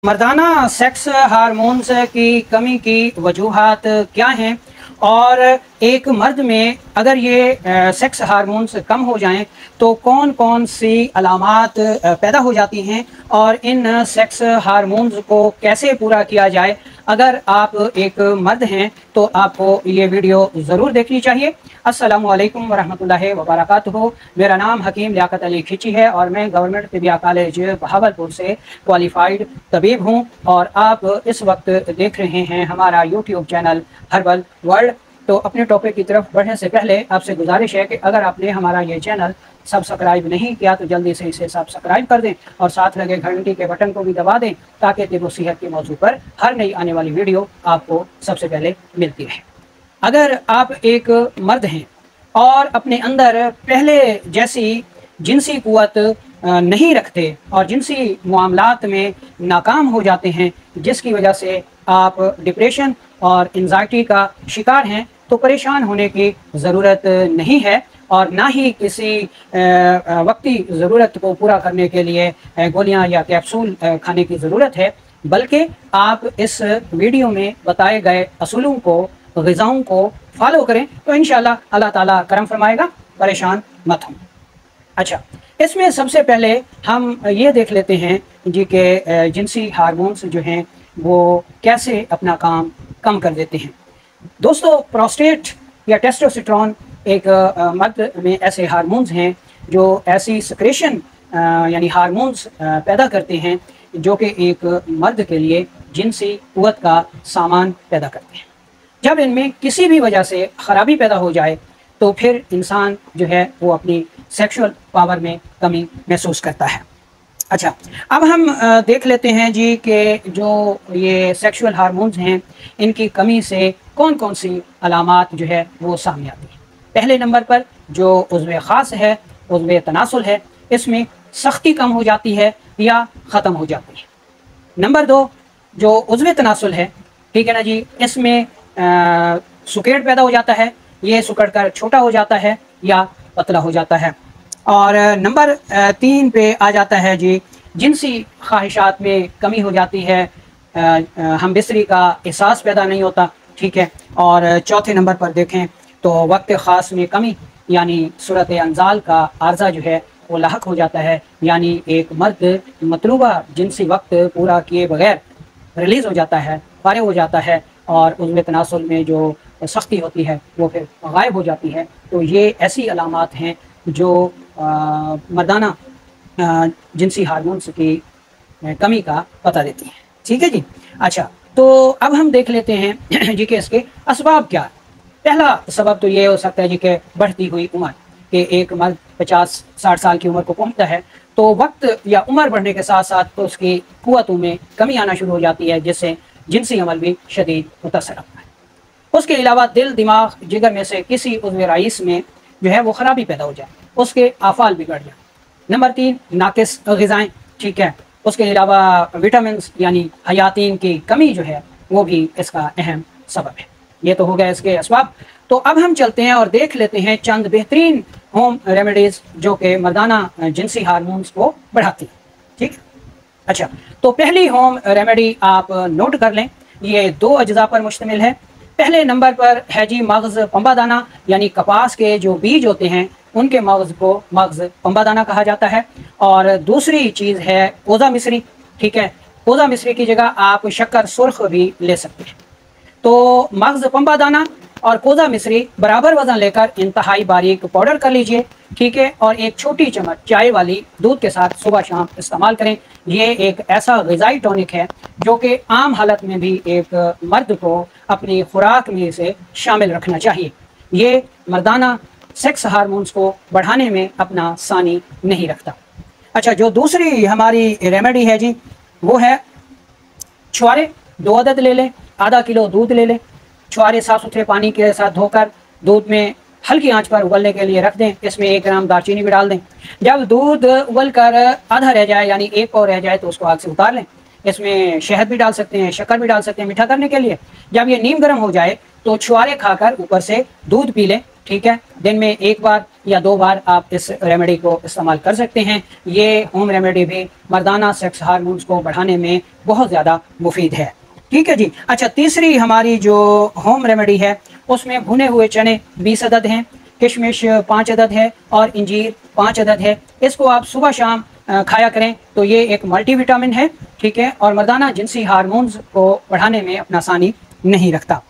मर्दाना sex hormones की कमी की वजूहात क्या हैं और एक मर्द में अगर ये सेक्स हार्मोन्स कम हो जाएं तो कौन कौन सी अलामात पैदा हो जाती हैं और इन सेक्स हार्मोन्स को कैसे पूरा किया जाए। अगर आप एक मर्द हैं तो आपको ये वीडियो ज़रूर देखनी चाहिए। अस्सलामु अलैकुम वरहमतुल्लाहि वबरकातुहू। मेरा नाम हकीम लियाकत अली खिची है और मैं गवर्नमेंट तिबिया कॉलेज बहावलपुर से क्वालिफाइड तबीब हूँ और आप इस वक्त देख रहे हैं हमारा यूट्यूब चैनल हर्बल वर्ल्ड। तो अपने टॉपिक की तरफ बढ़ने से पहले आपसे गुजारिश है कि अगर आपने हमारा ये चैनल सब्सक्राइब नहीं किया तो जल्दी से इसे सब्सक्राइब कर दें और साथ लगे घंटी के बटन को भी दबा दें ताकि तिब व सेहत के मौजू पर हर नई आने वाली वीडियो आपको सबसे पहले मिलती रहे। अगर आप एक मर्द हैं और अपने अंदर पहले जैसी जिनसी कुव्वत नहीं रखते और जिनसी मामलात में नाकाम हो जाते हैं जिसकी वजह से आप डिप्रेशन और एंजाइटी का शिकार हैं तो परेशान होने की ज़रूरत नहीं है और ना ही किसी वक्ती ज़रूरत को पूरा करने के लिए गोलियां या कैप्सूल खाने की ज़रूरत है, बल्कि आप इस वीडियो में बताए गए असूलों को ग़िज़ाओं को फॉलो करें तो इंशाअल्लाह अल्लाह ताला करम फरमाएगा, परेशान मत हों। अच्छा, इसमें सबसे पहले हम ये देख लेते हैं जी के जिनसी हार्मोन्स जो हैं वो कैसे अपना काम कम कर देते हैं। दोस्तों, प्रोस्टेट या टेस्टोस्टेरोन एक मर्द में ऐसे हार्मोन्स हैं जो ऐसी सिक्रेशन यानी हार्मोन्स पैदा करते हैं जो कि एक मर्द के लिए जिनसी कुव्वत का सामान पैदा करते हैं। जब इनमें किसी भी वजह से ख़राबी पैदा हो जाए तो फिर इंसान जो है वो अपनी सेक्सुअल पावर में कमी महसूस करता है। अच्छा, अब हम देख लेते हैं जी कि जो ये सेक्सुअल हार्मोन्स हैं इनकी कमी से कौन कौन सी अलामात जो है वो सामने आती हैं। पहले नंबर पर जो उज़्व ख़ास है, उज़्व तनासुल है, इसमें सख्ती कम हो जाती है या ख़त्म हो जाती है। नंबर दो जो उज़्व तनासुल है, ठीक है ना जी, इसमें सुकेड़ पैदा हो जाता है, ये सुकड़ कर छोटा हो जाता है या पतला हो जाता है। और नंबर 3 पे आ जाता है जी जिनसी ख्वाहिशात में कमी हो जाती है, हम बिस्तरी का एहसास पैदा नहीं होता, ठीक है। और चौथे नंबर पर देखें तो वक्त ख़ास में कमी यानी सूरत अंजाल का आर्जा जो है वो लाहक हो जाता है, यानी एक मर्द मतलूबा जिनसी वक्त पूरा किए बगैर रिलीज़ हो जाता है, फारिग हो जाता है और उनमें तनासुल में जो सख्ती होती है वो फिर गायब हो जाती है। तो ये ऐसी अलामात हैं जो मर्दाना जिनसी हार्मोन्स की कमी का पता देती हैं, ठीक है जी। अच्छा, तो अब हम देख लेते हैं जी कि इसके असबाब क्या है। पहला सबब तो ये हो सकता है जी कि बढ़ती हुई उम्र, कि एक मर्द 50-60 साल की उम्र को पहुंचता है तो वक्त या उम्र बढ़ने के साथ साथ तो उसकी कुव्वतों में कमी आना शुरू हो जाती है जिससे जिनसी अमल भी शदीद मुतासर होता है। उसके अलावा दिल, दिमाग, जिगर में से किसी उज़्व रईस में जो है वो ख़राबी पैदा हो जाए, उसके आफाल बिगड़ जाए। नंबर 3 नाकिस ग़िज़ाएँ, ठीक है। उसके अलावा विटामिन यानी हयातीन की कमी जो है वो भी इसका अहम सबब है। ये तो हो गया इसके असबाब। तो अब हम चलते हैं और देख लेते हैं चंद बेहतरीन होम रेमेडीज़ जो कि मर्दाना जिनसी हार्मोन्स को बढ़ाती हैं, ठीक है। अच्छा, तो पहली होम रेमेडी आप नोट कर लें, ये 2 अज्जा पर मुश्तमिल है। पहले नंबर पर है जी मगज़ पंबा दाना, यानी कपास के जो बीज होते हैं उनके मगज़ को मगज़ पंबा दाना कहा जाता है। और दूसरी चीज़ है कोज़ा मिस्री, ठीक है। कोज़ा मिस्री की जगह आप शक्कर सुर्ख भी ले सकते हैं। तो मगज़ पंबा दाना और कोज़ा मिस्री बराबर वज़न लेकर इंतहाई बारीक पाउडर कर लीजिए, ठीक है। और एक छोटी चम्मच चाय वाली दूध के साथ सुबह शाम इस्तेमाल करें। ये एक ऐसा ग़िज़ाई टॉनिक है जो कि आम हालत में भी एक मर्द को अपनी खुराक में से शामिल रखना चाहिए। ये मर्दाना सेक्स हार्मोन्स को बढ़ाने में अपना सानी नहीं रखता। अच्छा, जो दूसरी हमारी रेमेडी है जी वो है छुआरे। 2 अदद ले लें, आधा किलो दूध ले लें, छुआरे साफ़ सुथरे पानी के साथ धोकर दूध में हल्की आंच पर उबलने के लिए रख दें। इसमें 1 ग्राम दालचीनी भी डाल दें। जब दूध उबल कर आधा रह जाए यानी 1 पाव रह जाए तो उसको आग से उतार लें। इसमें शहद भी डाल सकते हैं, शक्कर भी डाल सकते हैं मीठा करने के लिए। जब ये नीम गर्म हो जाए तो छुआरे खाकर ऊपर से दूध पी लें, ठीक है। दिन में 1 बार या 2 बार आप इस रेमेडी को इस्तेमाल कर सकते हैं। ये होम रेमेडी भी मर्दाना सेक्स हार्मोन्स को बढ़ाने में बहुत ज़्यादा मुफीद है। ठीक है जी। अच्छा, तीसरी हमारी जो होम रेमेडी है उसमें भुने हुए चने 20 अदद हैं, किशमिश 5 अदद है और इंजीर 5 अदद है। इसको आप सुबह शाम खाया करें तो ये एक मल्टी विटामिन है, ठीक है, और मर्दाना जिनसी हार्मोन्स को बढ़ाने में अपना सानी नहीं रखता।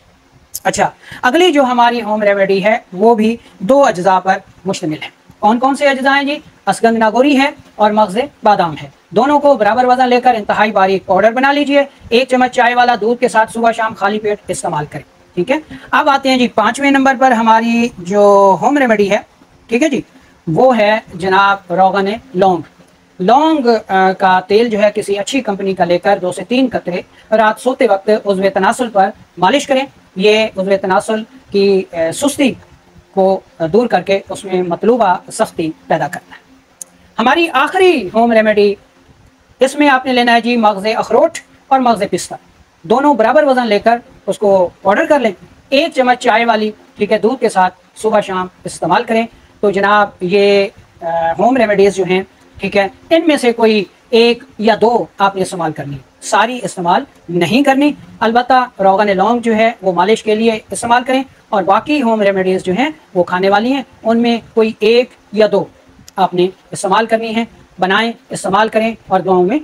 अच्छा, अगली जो हमारी होम रेमेडी है वो भी 2 अज्जा पर मुश्तमिल है। कौन कौन से अज्जा हैं जी? असगंध नागोरी है और मगज़े बादाम है। दोनों को बराबर वजन लेकर इंतहाई बारीक पाउडर बना लीजिए। 1 चम्मच चाय वाला दूध के साथ सुबह शाम खाली पेट इस्तेमाल करें। ठीक है। अब आते हैं जी 5वें नंबर पर हमारी जो होम रेमेडी है, ठीक है जी, वो है जनाब रोगन लौंग। लौंग का तेल जो है किसी अच्छी कंपनी का लेकर 2 से 3 कतरे रात सोते वक्त उज़्व तनासुल पर मालिश करें। ये उज़्व तनासुल की सुस्ती को दूर करके उसमें मतलूबा सख्ती पैदा करना है। हमारी आखिरी होम रेमेडी, इसमें आपने लेना है जी मगज़े अखरोट और मगज़े पिस्ता। दोनों बराबर वजन लेकर उसको पाउडर कर लें। 1 चम्मच चाय वाली, ठीक है, दूध के साथ सुबह शाम इस्तेमाल करें। तो जनाब ये होम रेमेडीज़ जो हैं, ठीक है, इनमें से कोई 1 या 2 आपने इस्तेमाल करनी, सारी इस्तेमाल नहीं करनी। अलबत्ता रोगन लौंग जो है वो मालिश के लिए इस्तेमाल करें और बाकी होम रेमेडीज़ जो हैं वो खाने वाली हैं, उनमें कोई 1 या 2 आपने इस्तेमाल करनी है। बनाएं, इस्तेमाल करें और दुआओं में